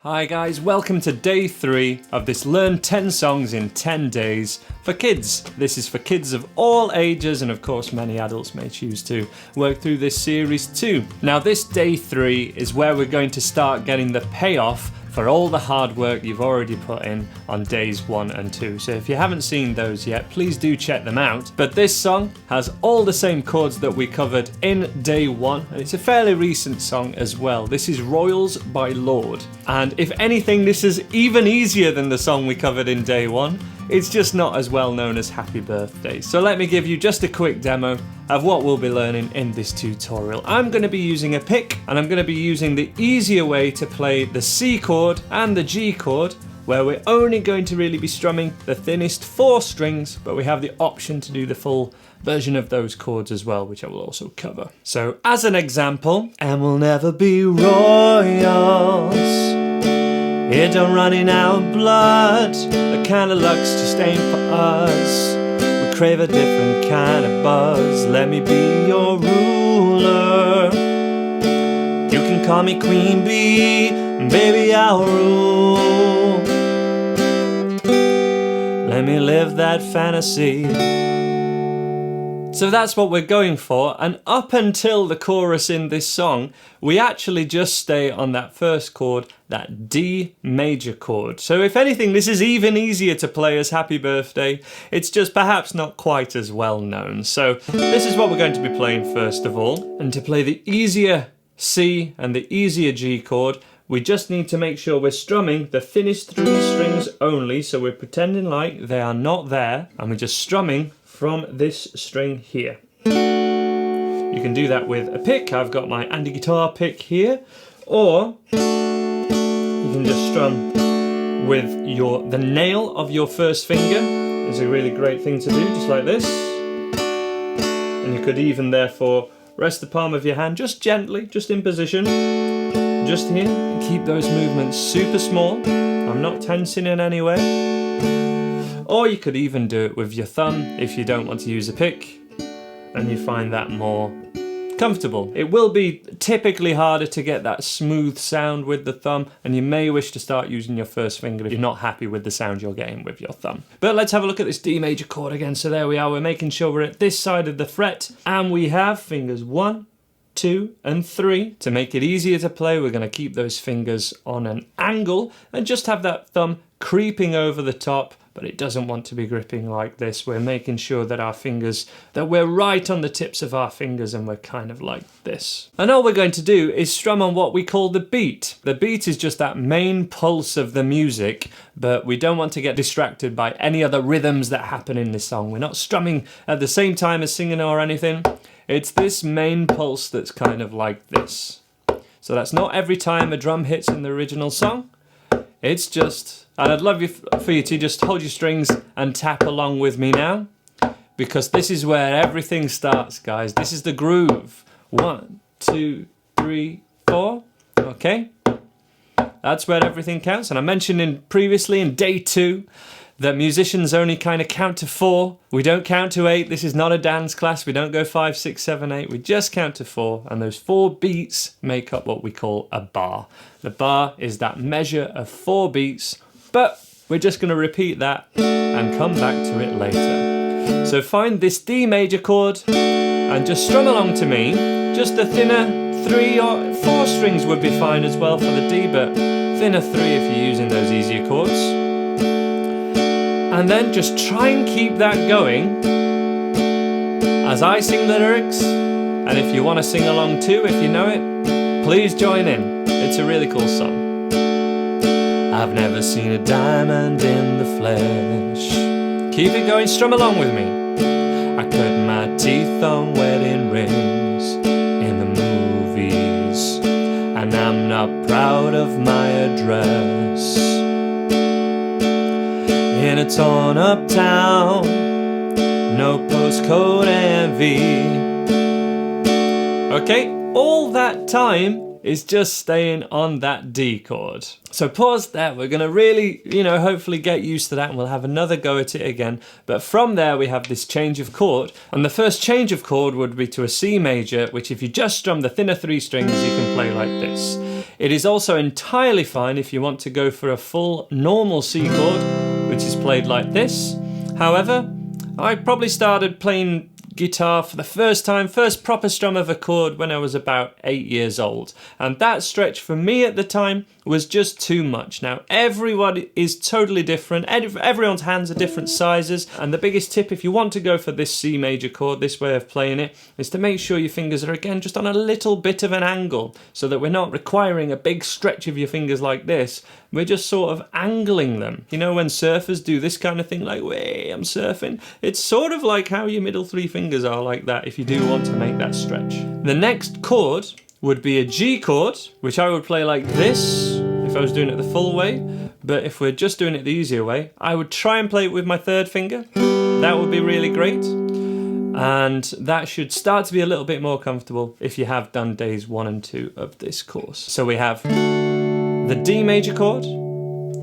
Hi guys, welcome to day 3 of this Learn 10 Songs in 10 Days for kids. This is for kids of all ages, and of course many adults may choose to work through this series too. Now this day 3 is where we're going to start getting the payoff for all the hard work you've already put in on days 1 and 2. So if you haven't seen those yet, please do check them out. But this song has all the same chords that we covered in day 1, and it's a fairly recent song as well. This is Royals by Lorde. And if anything, this is even easier than the song we covered in day 1. It's just not as well known as Happy Birthday. So let me give you just a quick demo of what we'll be learning in this tutorial. I'm going to be using a pick, and I'm going to be using the easier way to play the C chord and the G chord, where we're only going to really be strumming the thinnest 4 strings, but we have the option to do the full version of those chords as well, which I will also cover. So as an example, and we'll never be royals, it don't running our blood, the kind of luck's just ain't for us. We crave a different kind of buzz. Let me be your ruler. You can call me Queen Bee, baby I'll rule. Let me live that fantasy. So that's what we're going for, and up until the chorus in this song, we actually just stay on that first chord, that D major chord. So if anything, this is even easier to play as Happy Birthday. It's just perhaps not quite as well known. So this is what we're going to be playing first of all. And to play the easier C and the easier G chord, we just need to make sure we're strumming the thinnest 3 strings only. So we're pretending like they are not there, and we're just strumming from this string here. You can do that with a pick. I've got my Andy guitar pick here, or you can just strum with the nail of your first finger. Is a really great thing to do, just like this. And you could even therefore rest the palm of your hand just gently, just in position, just here, and keep those movements super small. I'm not tensing in any way. Or you could even do it with your thumb if you don't want to use a pick and you find that more comfortable. It will be typically harder to get that smooth sound with the thumb, and you may wish to start using your first finger if you're not happy with the sound you're getting with your thumb. But let's have a look at this D major chord again. So there we are, we're making sure we're at this side of the fret, and we have fingers 1, 2 and 3. To make it easier to play, we're going to keep those fingers on an angle and just have that thumb creeping over the top, but it doesn't want to be gripping like this. We're making sure that we're right on the tips of our fingers, and we're kind of like this. And all we're going to do is strum on what we call the beat. The beat is just that main pulse of the music, but we don't want to get distracted by any other rhythms that happen in this song. We're not strumming at the same time as singing or anything. It's this main pulse that's kind of like this. So that's not every time a drum hits in the original song. It's just, and I'd love for you to just hold your strings and tap along with me now, because this is where everything starts, guys. This is the groove. 1, 2, 3, 4. Okay? That's where everything counts. And I mentioned previously in day 2 that musicians only kind of count to 4. We don't count to 8. This is not a dance class. We don't go 5, 6, 7, 8. We just count to 4. And those 4 beats make up what we call a bar. The bar is that measure of 4 beats, but we're just going to repeat that and come back to it later. So find this D major chord and just strum along to me. Just the thinner 3 or 4 strings would be fine as well for the D, but thinner 3 if you're using those easier chords. And then just try and keep that going as I sing the lyrics. And if you want to sing along too, if you know it, please join in. It's a really cool song. I've never seen a diamond in the flesh. Keep it going, strum along with me. I cut my teeth on wedding rings in the movies, and I'm not proud of my address. In a torn up town, no postcode envy. Okay, all that time is just staying on that D chord. So pause there. We're going to really, hopefully get used to that, and we'll have another go at it again. But from there, we have this change of chord. And the first change of chord would be to a C major, which if you just strum the thinner 3 strings, you can play like this. It is also entirely fine if you want to go for a full normal C chord, which is played like this. However, I probably started playing guitar for the first proper strum of a chord when I was about 8 years old. And that stretch for me at the time was just too much. Now, everyone is totally different. Everyone's hands are different sizes. And the biggest tip, if you want to go for this C major chord, this way of playing it, is to make sure your fingers are, again, just on a little bit of an angle so that we're not requiring a big stretch of your fingers like this. We're just sort of angling them. You know, when surfers do this kind of thing, like, way, I'm surfing. It's sort of like how your middle three fingers are like that if you do want to make that stretch. The next chord would be a G chord, which I would play like this if I was doing it the full way. But if we're just doing it the easier way, I would try and play it with my third finger. That would be really great. And that should start to be a little bit more comfortable if you have done days 1 and 2 of this course. So we have the D major chord,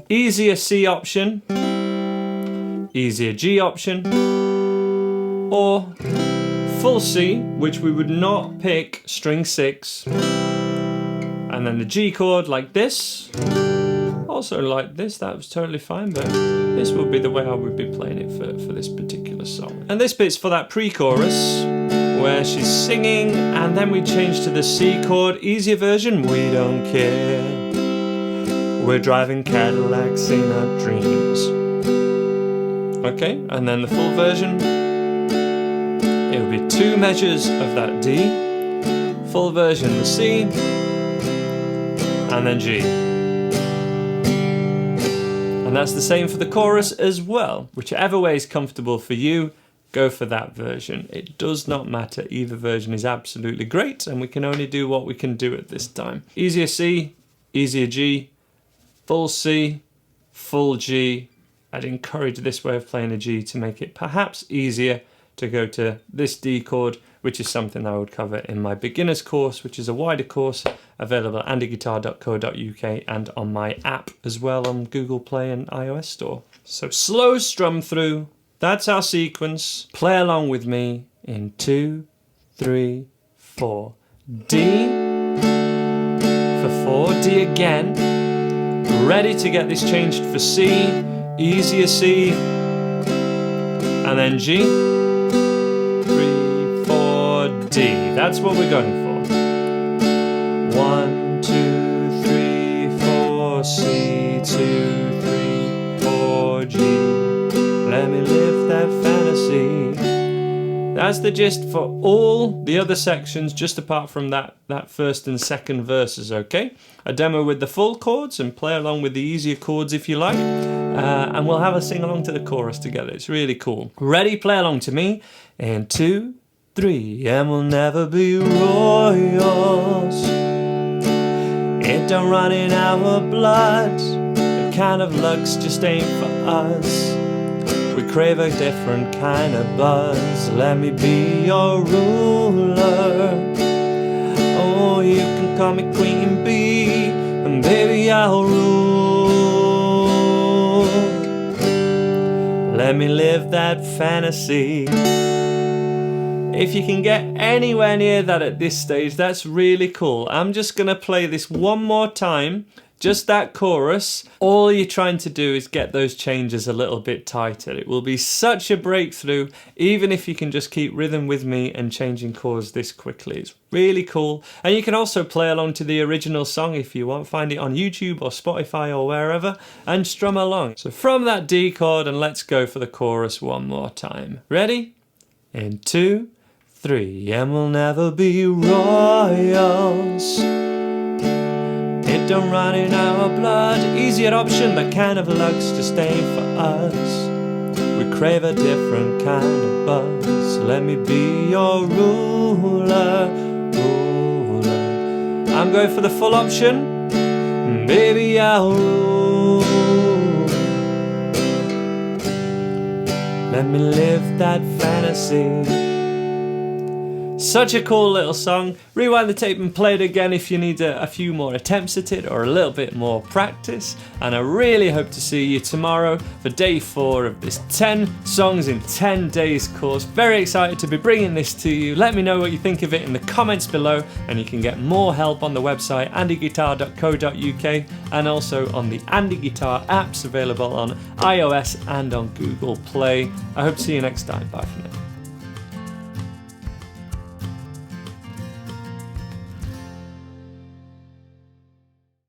easier C option, easier G option, or full C, which we would not pick string 6, and then the G chord like this, also like this, that was totally fine, but this would be the way I would be playing it for this particular song. And this bit's for that pre-chorus, where she's singing, and then we change to the C chord, easier version, we don't care. We're driving Cadillacs in our dreams. Okay, and then the full version, it would be 2 measures of that D, full version the C, and then G. And that's the same for the chorus as well. Whichever way is comfortable for you, go for that version. It does not matter, either version is absolutely great, and we can only do what we can do at this time. Easier C, easier G, full C, full G. I'd encourage this way of playing a G to make it perhaps easier to go to this D chord, which is something I would cover in my beginner's course, which is a wider course available at andyguitar.co.uk and on my app as well on Google Play and iOS Store. So slow strum through, that's our sequence. Play along with me in 2, 3, 4. D for 4, D again. Ready to get this changed for C, easier C, and then G, 3, 4, D. That's what we're going for. 1, 2, 3, 4, C, 2, 3, 4, G. Let me live that fantasy. That's the gist for all the other sections, just apart from that first and second verses, okay? A demo with the full chords and play along with the easier chords if you like. And we'll have a sing along to the chorus together. It's really cool. Ready? Play along to me in 2, 3. And we'll never be royals. It don't run in our blood. The kind of luck's just ain't for us. We crave a different kind of buzz. Let me be your ruler. Oh, you can call me Queen Bee, and baby I'll rule. Let me live that fantasy. If you can get anywhere near that at this stage, that's really cool. I'm just gonna play this one more time. Just that chorus. All you're trying to do is get those changes a little bit tighter. It will be such a breakthrough, even if you can just keep rhythm with me and changing chords this quickly. It's really cool. And you can also play along to the original song if you want. Find it on YouTube or Spotify or wherever and strum along. So from that D chord, and let's go for the chorus one more time. Ready? In 2, 3. And we'll never be royals. It don't run in our blood. Easier option, that kind of luck's just ain't for us. We crave a different kind of buzz. Let me be your ruler, ruler. I'm going for the full option. Baby, I'll rule. Let me live that fantasy. Such a cool little song. Rewind the tape and play it again if you need a few more attempts at it or a little bit more practice. And I really hope to see you tomorrow for day 4 of this 10 songs in 10 days course. Very excited to be bringing this to you. Let me know what you think of it in the comments below, and you can get more help on the website andyguitar.co.uk and also on the Andy Guitar apps available on iOS and on Google Play. I hope to see you next time. Bye for now.